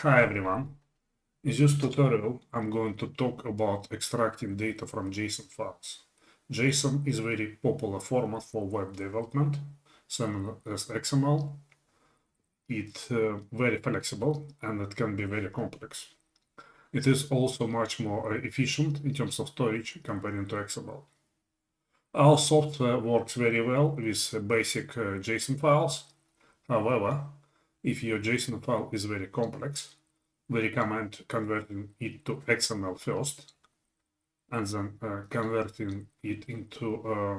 Hi everyone. In this tutorial, I'm going to talk about extracting data from JSON files. JSON is a very popular format for web development, similar as XML. It's very flexible and it can be very complex. It is also much more efficient in terms of storage compared to XML. Our software works very well with basic JSON files. However, if your JSON file is very complex, we recommend converting it to XML first and then converting it into a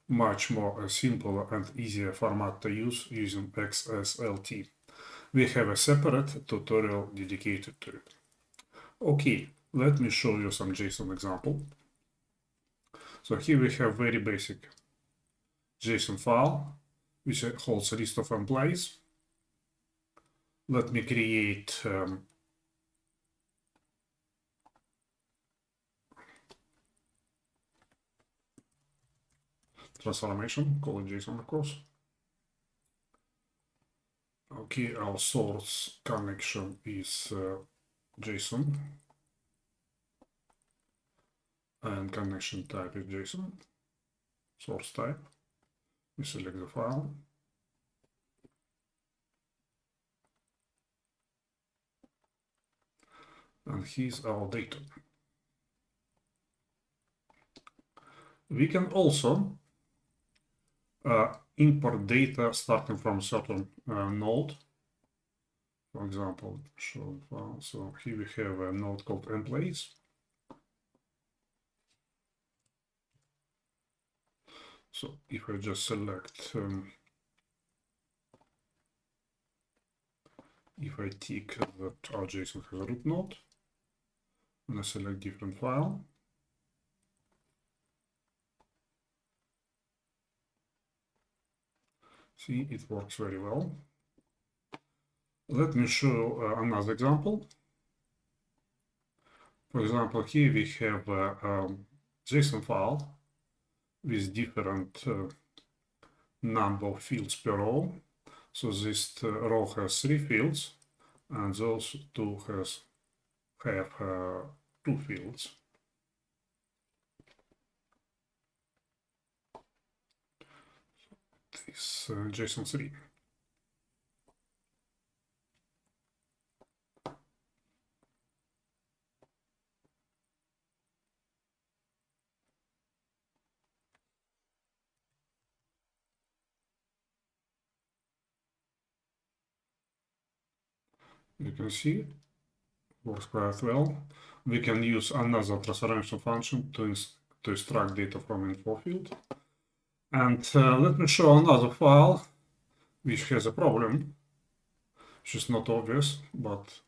much more simple and easier format to use using XSLT. We have a separate tutorial dedicated to it. Okay, let me show you some JSON example. So here we have very basic JSON file which holds a list of employees. Let me create transformation, call it JSON of course. Okay, our source connection is JSON and connection type is JSON, source type. We select the file. And here's our data. We can also import data starting from a certain node. For example, show file. So here we have a node called employees. So if I just select, if I tick that our JSON has a root node, and I select different file, see, it works very well. Let me show another example. For example, here we have a JSON file with different number of fields per row. So this row has 3 fields, and those two have 2 fields. This JSON 3. You can see works quite well. We can use another transformation function to extract data from info field. And let me show another file which has a problem, which is not obvious, but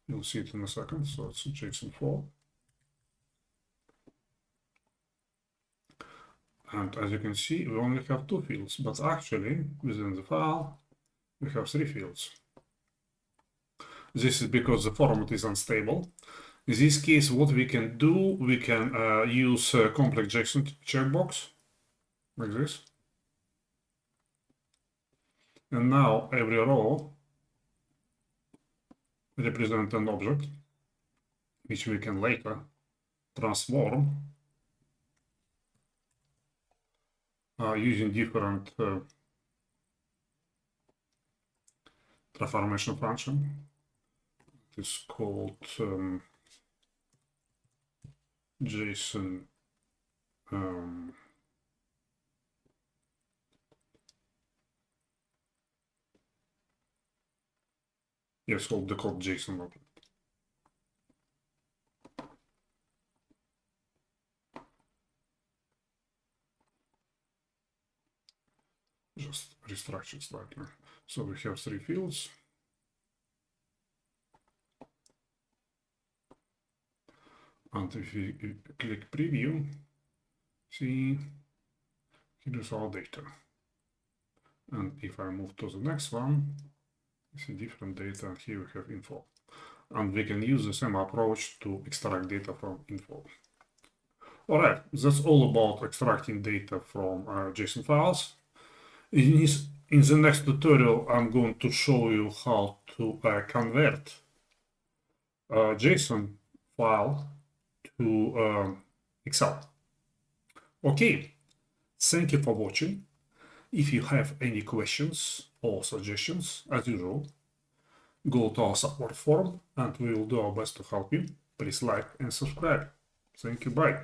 you'll see it in a second. So it's JSON4. And as you can see, we only have 2 fields, but actually within the file, we have 3 fields. This is because the format is unstable. In this case, what we can do, we can use a complex JSON checkbox, like this. And now every row represents an object, which we can later transform using different transformation function. It is called JSON yes, called the code JSON object. Just restructure slightly. So we have 3 fields. And if you click preview, see, here is our data. And if I move to the next one, you see different data, and here we have info. And we can use the same approach to extract data from info. All right, that's all about extracting data from JSON files. In In the next tutorial, I'm going to show you how to convert a JSON file to Excel. Okay, thank you for watching. If you have any questions or suggestions, as usual, go to our support forum and we will do our best to help you. Please like and subscribe. Thank you, bye.